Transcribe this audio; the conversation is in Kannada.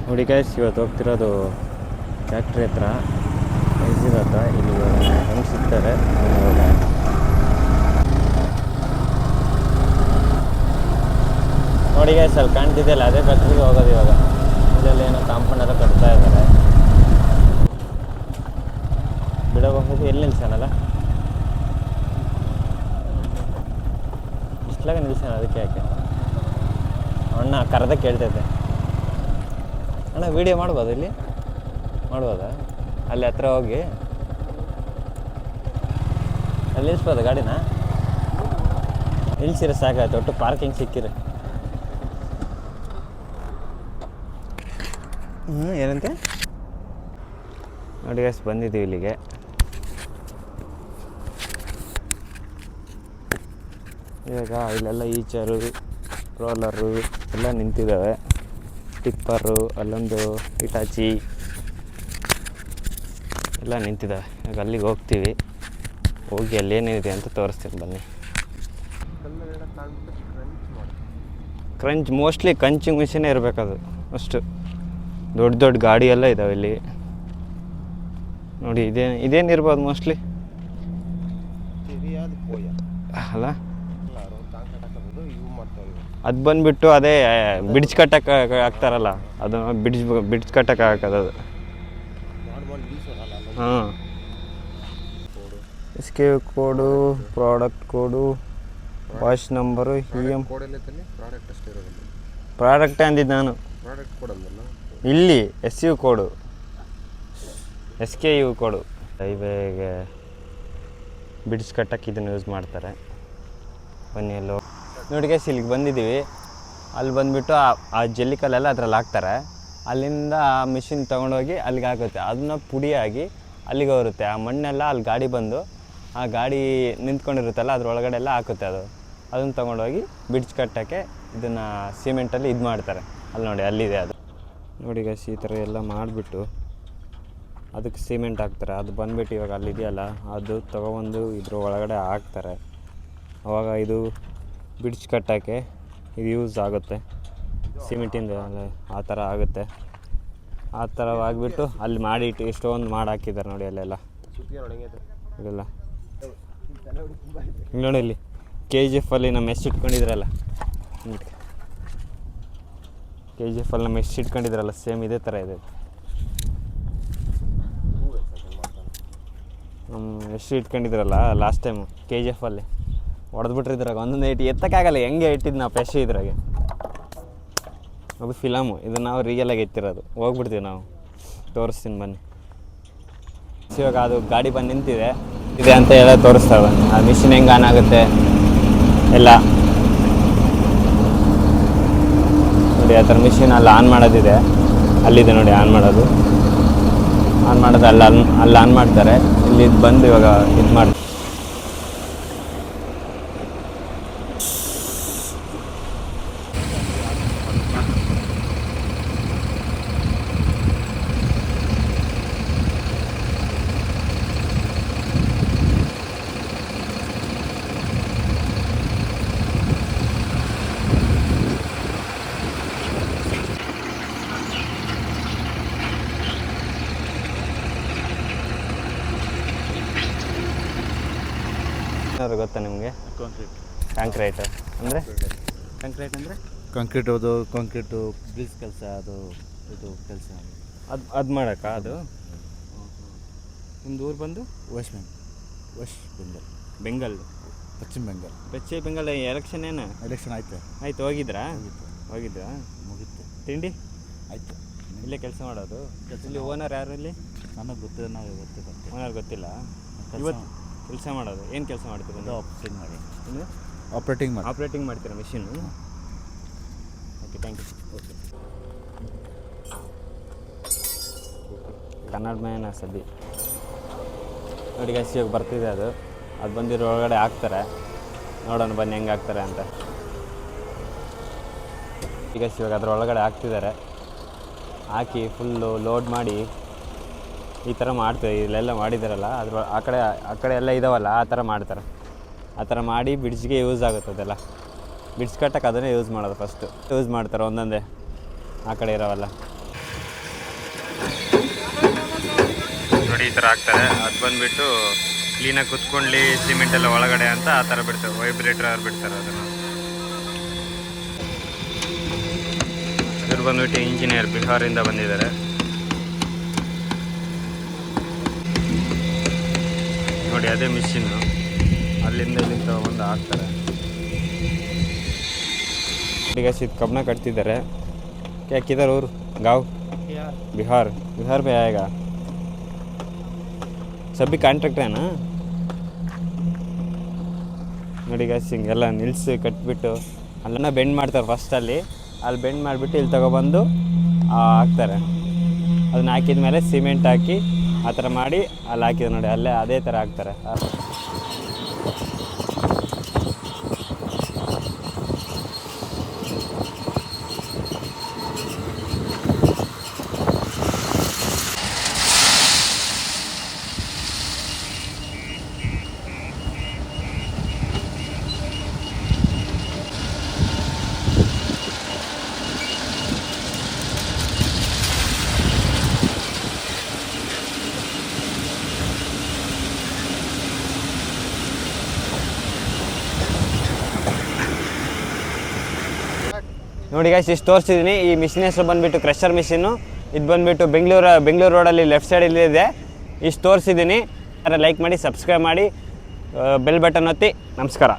ನೋಡಿ ಗೈಸ್, ಇವತ್ತು ಹೋಗ್ತಿರೋದು ಫ್ಯಾಕ್ಟ್ರಿ ಹತ್ರ ಎಕ್ಸಿಟ್ ಹತ್ರ. ಇಲ್ಲಿ ಇವಾಗ ಹೆಂಗೆ ಸಿಗ್ತಾರೆ ನೋಡಿ ಗೈಸ್, ಅಲ್ಲಿ ಕಾಣ್ತಿದೆಯಲ್ಲ ಅದೇ ಫ್ಯಾಕ್ಟ್ರಿಗೆ ಹೋಗೋದು ಇವಾಗ. ಇದರಲ್ಲಿ ಏನೋ ಕಾಂಪೌಂಡ್ ಎಲ್ಲ ಕಟ್ತಾ ಇದ್ದಾರೆ. ಬಿಡಬಹುದು ಎಲ್ಲಿ ನಿಲ್ಸೋಣಲ್ಲ, ಇಷ್ಟಲಾಗ ನಿಲ್ಸೋಣ. ಅದಕ್ಕೆ ಯಾಕೆ ಅಣ್ಣ ಕರೆದ ಕೇಳ್ತೈತೆ. ಅಣ್ಣ ವೀಡಿಯೋ ಮಾಡ್ಬೋದು, ಇಲ್ಲಿ ಮಾಡ್ಬೋದಾ? ಅಲ್ಲಿ ಹತ್ರ ಹೋಗಿ ಅಲ್ಲಿ ನಿಲ್ಸ್ಬೋದ ಗಾಡಿನ? ನಿಲ್ಸಿರ ಸಾಕಾಯ್ತು, ಒಟ್ಟು ಪಾರ್ಕಿಂಗ್ ಸಿಕ್ಕಿರಿ. ಏನಂತೆ ನೋಡಿ ಗೈಸ್, ಬಂದಿದ್ದೀವಿ ಇಲ್ಲಿಗೆ. ಇವಾಗ ಇಲ್ಲೆಲ್ಲ ಈಚರು, ರೋಲರು ಎಲ್ಲ ನಿಂತಿದ್ದಾವೆ. ಟಿಪ್ಪರು, ಅಲ್ಲೊಂದು ಇಟಾಚಿ ಎಲ್ಲ ನಿಂತಿದ್ದಾವೆ. ಇವಾಗ ಅಲ್ಲಿಗೆ ಹೋಗ್ತೀವಿ. ಹೋಗಿ ಅಲ್ಲೇನಿದೆ ಅಂತ ತೋರಿಸ್ತೀನಿ ಬನ್ನಿ. ಕ್ರಂಚ್ ಮೋಸ್ಟ್ಲಿ ಕಂಚಿಂಗ್ ಮಿಷಿನೇ ಇರಬೇಕದು. ಅಷ್ಟು ದೊಡ್ಡ ದೊಡ್ಡ ಗಾಡಿ ಎಲ್ಲ ಇದ್ದಾವೆ ಇಲ್ಲಿ ನೋಡಿ. ಇದೇನಿರ್ಬೋದು ಮೋಸ್ಟ್ಲಿ ಅಲ್ಲ. ಅದು ಬಂದುಬಿಟ್ಟು ಅದೇ ಬಿಡ್ಜ್ ಕಟ್ಟಕ್ಕೆ ಹಾಕ್ತಾರಲ್ಲ, ಅದು ಬಿಡ್ಜ್ ಕಟ್ಟಕ್ಕೆ ಹಾಕೋದು. ಹಾಂ, S K code, product code, watch number, product ಅಂದಿದ್ದು ನಾನು. ಇಲ್ಲಿ S U code, S K U code. ಹೈವೇಗೆ ಬಿಡ್ಸ್ ಕಟ್ಟಕ್ಕೆ ಇದನ್ನು ಯೂಸ್ ಮಾಡ್ತಾರೆ. ಬನ್ನಿ ಎಲ್ಲೋ ನೋಡಿ ಗೈಸ್, ಇಲ್ಲಿಗೆ ಬಂದಿದ್ದೀವಿ. ಅಲ್ಲಿ ಬಂದುಬಿಟ್ಟು ಆ ಜಲ್ಲಿಕಲ್ಲೆಲ್ಲ ಅದ್ರಲ್ಲಿ ಹಾಕ್ತಾರೆ. ಅಲ್ಲಿಂದ ಆ ಮಿಷಿನ್ ತೊಗೊಂಡೋಗಿ ಅಲ್ಲಿಗೆ ಹಾಕುತ್ತೆ. ಅದನ್ನ ಪುಡಿಯಾಗಿ ಅಲ್ಲಿಗೆ ಬರುತ್ತೆ. ಆ ಮಣ್ಣೆಲ್ಲ ಅಲ್ಲಿ ಗಾಡಿ ಬಂದು ಆ ಗಾಡಿ ನಿಂತ್ಕೊಂಡಿರುತ್ತಲ್ಲ ಅದ್ರೊಳಗಡೆ ಎಲ್ಲ ಹಾಕುತ್ತೆ. ಅದನ್ನು ತೊಗೊಂಡೋಗಿ ಬಿಡ್ಸ್ ಕಟ್ಟೋಕ್ಕೆ ಇದನ್ನು ಸಿಮೆಂಟಲ್ಲಿ ಇದು ಮಾಡ್ತಾರೆ. ಅಲ್ಲಿ ನೋಡಿ, ಅಲ್ಲಿದೆ ಅದು. ನೋಡಿ ಗೈಸ್, ಈ ಥರ ಎಲ್ಲ ಮಾಡಿಬಿಟ್ಟು ಅದಕ್ಕೆ ಸಿಮೆಂಟ್ ಹಾಕ್ತಾರೆ. ಅದು ಬಂದುಬಿಟ್ಟು ಇವಾಗ ಅಲ್ಲಿದೆಯಲ್ಲ, ಅದು ತೊಗೊಬಂದು ಇದ್ರ ಒಳಗಡೆ ಹಾಕ್ತಾರೆ. ಆವಾಗ ಇದು ಬಿಡ್ಸ್ ಕಟ್ಟೋಕ್ಕೆ ಇದು ಯೂಸ್ ಆಗುತ್ತೆ. ಸಿಮೆಂಟಿಂದ ಆ ಥರ ಆಗುತ್ತೆ. ಆ ಥರ ಆಗಿಬಿಟ್ಟು ಅಲ್ಲಿ ಮಾಡಿಟ್ಟು ಎಷ್ಟೊಂದು ಮಾಡಿ ಹಾಕಿದ್ದಾರೆ ನೋಡಿ. ಅಲ್ಲೆಲ್ಲ ಇದೆಲ್ಲ ನೋಡಿ. ಇಲ್ಲಿ KGF ಅಲ್ಲಿ ನಮ್ಮ ಮೆಸ್ ಇಟ್ಕೊಂಡಿದ್ರಲ್ಲ, KGF ಅಲ್ಲಿ ನಮ್ಮ ಮೆಸ್ ಇಟ್ಕೊಂಡಿದ್ರಲ್ಲ, ಸೇಮ್ ಇದೇ ಥರ ಇದೆ. ನಮ್ಮ ಎಷ್ಟು ಇಟ್ಕೊಂಡಿದ್ರಲ್ಲ ಲಾಸ್ಟ್ ಟೈಮು KGF ಅಲ್ಲಿ ಹೊಡೆದ್ಬಿಟ್ರಿದ್ರಾಗ ಒಂದೊಂದು ಏಟು ಎತ್ತಕ್ಕಾಗಲ್ಲ. ಹೆಂಗೆ ಇಟ್ಟಿದ್ದು ನಾವು ಫ್ರೆಶ್ ಇದ್ರಾಗೆ. ಅದು ಫಿಲಮು, ಇದು ನಾವು ರಿಯಲಾಗಿ ಎತ್ತಿರೋದು. ಹೋಗ್ಬಿಡ್ತೀವಿ ನಾವು, ತೋರಿಸ್ತೀನಿ ಬನ್ನಿ. ಇವಾಗ ಅದು ಗಾಡಿ ಬಂದು ನಿಂತಿದೆ ಇದೆ ಅಂತ ಎಲ್ಲ ತೋರಿಸ್ತಾರೆ ಬನ್ನಿ. ಆ ಮಿಷಿನ್ ಹೆಂಗೆ ಆನ್ ಆಗುತ್ತೆ ಎಲ್ಲ ನೋಡಿ. ಆ ಥರ ಮಿಷಿನ್ ಅಲ್ಲಿ ಆನ್ ಮಾಡೋದಿದೆ, ಅಲ್ಲಿದೆ ನೋಡಿ ಆನ್ ಮಾಡೋದು. ಅಲ್ಲಿ ಆನ್ ಮಾಡ್ತಾರೆ. ಇಲ್ಲಿ ಬಂದು ಇವಾಗ ಇದು ಮಾಡ್ತಾರೆ. ಗೊತ್ತಾ ನಿಮಗೆ? ಕಾಂಕ್ರೀಟ್ ಅಂದರೆ ಕಾಂಕ್ರೀಟು ಬ್ರಿಡ್ಜ್ ಕೆಲಸ, ಇದು ಕೆಲಸ ಅದು ಮಾಡೋಕ್ಕಾ? ಅದು ನಿಮ್ದು ಊರು ಬಂದು ವೆಸ್ಟ್ ಬೆಂಗಲ್, ಪಶ್ಚಿಮ ಬೆಂಗಾಲ್. ಎಲೆಕ್ಷನ್ ಆಯ್ತು, ಹೋಗಿದ್ರಾ? ಮುಗಿತು. ತಿಂಡಿ ಆಯಿತು. ಇಲ್ಲೇ ಕೆಲಸ ಮಾಡೋದು. ಇಲ್ಲಿ ಓನರ್ ಯಾರು? ಇಲ್ಲಿ ನನಗೆ ಗೊತ್ತಿಲ್ಲ. ಓನರ್ ಗೊತ್ತಿಲ್ಲ. ಇವತ್ತು ಕೆಲಸ ಮಾಡೋದು. ಏನು ಕೆಲಸ ಮಾಡ್ತೀರ? ಆಪ್ರೇಟಿಂಗ್ ಮಾಡ್ತೀರಾ machine? Okay, thank you. Okay, Kannada ಮೇನ ಸದ್ದಿ ನೋಡಿ ಗೈಸ್, ಇವಾಗ ಬರ್ತಿದೆ ಅದು ಬಂದಿರೋ ಒಳಗಡೆ ಹಾಕ್ತಾರೆ. ನೋಡೋಣ ಬನ್ನಿ ಹೆಂಗೆ ಹಾಕ್ತಾರೆ ಅಂತ. ಈಗ ಇವಾಗ ಅದ್ರ ಒಳಗಡೆ ಹಾಕ್ತಿದ್ದಾರೆ. ಹಾಕಿ ಫುಲ್ಲು ಲೋಡ್ ಮಾಡಿ ಈ ಥರ ಮಾಡ್ತೀವಿ. ಇಲ್ಲೆಲ್ಲ ಮಾಡಿದಾರಲ್ಲ ಅದ್ರ ಆ ಕಡೆ ಎಲ್ಲ ಇದಾವಲ್ಲ, ಆ ಥರ ಮಾಡ್ತಾರೆ. ಆ ಥರ ಮಾಡಿ ಬ್ರಿಡ್ಜ್ಗೆ ಯೂಸ್ ಆಗುತ್ತೆ. ಅದೆಲ್ಲ ಬ್ರಿಡ್ಜ್ ಕಟ್ಟಕ್ಕೆ ಅದನ್ನೇ ಯೂಸ್ ಮಾಡೋದು. ಫಸ್ಟು ಯೂಸ್ ಮಾಡ್ತಾರೆ ಒಂದೊಂದೇ ಆ ಕಡೆ ಇರೋವಲ್ಲ. ನೋಡಿ ಈ ಥರ ಹಾಕ್ತಾರೆ. ಅದು ಬಂದುಬಿಟ್ಟು ಕ್ಲೀನಾಗಿ ಕುತ್ಕೊಳ್ಳಿ ಸಿಮೆಂಟ್ ಎಲ್ಲ ಒಳಗಡೆ ಅಂತ ಆ ಥರ ಬಿಡ್ತಾರೆ, ವೈಬ್ರೇಟರ್ ಅವ್ರು ಬಿಡ್ತಾರೆ ಅದನ್ನು. ಇವ್ರು ಬಂದುಬಿಟ್ಟು ಇಂಜಿನಿಯರ್, ಬಿಹಾರಿಂದ ಬಂದಿದ್ದಾರೆ. ನೋಡಿ ಅದೇ ಮಿಷಿನ್ನು, ಅಲ್ಲಿಂದ ಇಲ್ಲಿಂದ ತಗೊಂಡು ಹಾಕ್ತಾರೆ. ಈಗ ಇದು ಕಬ್ಬನ ಕಟ್ತಿದ್ದಾರೆ. क्या किधर और गाँव? बिहार। बिहार में आएगा सभी ಕಾಂಟ್ರಾಕ್ಟ್ है ना? ನೋಡಿ ಗಾಯ್ಸ್ ಹಿಂಗೆಲ್ಲ ನಿಲ್ಲಿಸಿ ಕಟ್ಬಿಟ್ಟು ಅಲ್ಲನ್ನ ಬೆಂಡ್ ಮಾಡ್ತಾರೆ ಫಸ್ಟಲ್ಲಿ. ಅಲ್ಲಿ ಬೆಂಡ್ ಮಾಡಿಬಿಟ್ಟು ಇಲ್ಲಿ ತಗೊಬಂದು ಹಾಕ್ತಾರೆ. ಅದನ್ನ ಹಾಕಿದ ಮೇಲೆ ಸಿಮೆಂಟ್ ಹಾಕಿ ಆ ಥರ ಮಾಡಿ ಅಲ್ಲಿ ಹಾಕಿದ್ರು ನೋಡಿ, ಅಲ್ಲೇ ಅದೇ ಥರ ಹಾಕ್ತಾರೆ. ನೋಡಿ ಗಾಯ್ಸ್ ಇಷ್ಟು ತೋರಿಸಿದ್ದೀನಿ. ಈ ಮಿಷಿನ್ ಹೆಸರು ಬಂದುಬಿಟ್ಟು ಕ್ರಷರ್ ಮಿಷಿನ್ನು. ಇದು ಬಂದುಬಿಟ್ಟು ಬೆಂಗಳೂರು ರೋಡಲ್ಲಿ ಲೆಫ್ಟ್ ಸೈಡಲ್ಲಿ ಇದೆ. ಇಷ್ಟು ತೋರಿಸಿದ್ದೀನಿ. ಲೈಕ್ ಮಾಡಿ, ಸಬ್ಸ್ಕ್ರೈಬ್ ಮಾಡಿ, ಬೆಲ್ ಬಟನ್ ಒತ್ತಿ. ನಮಸ್ಕಾರ.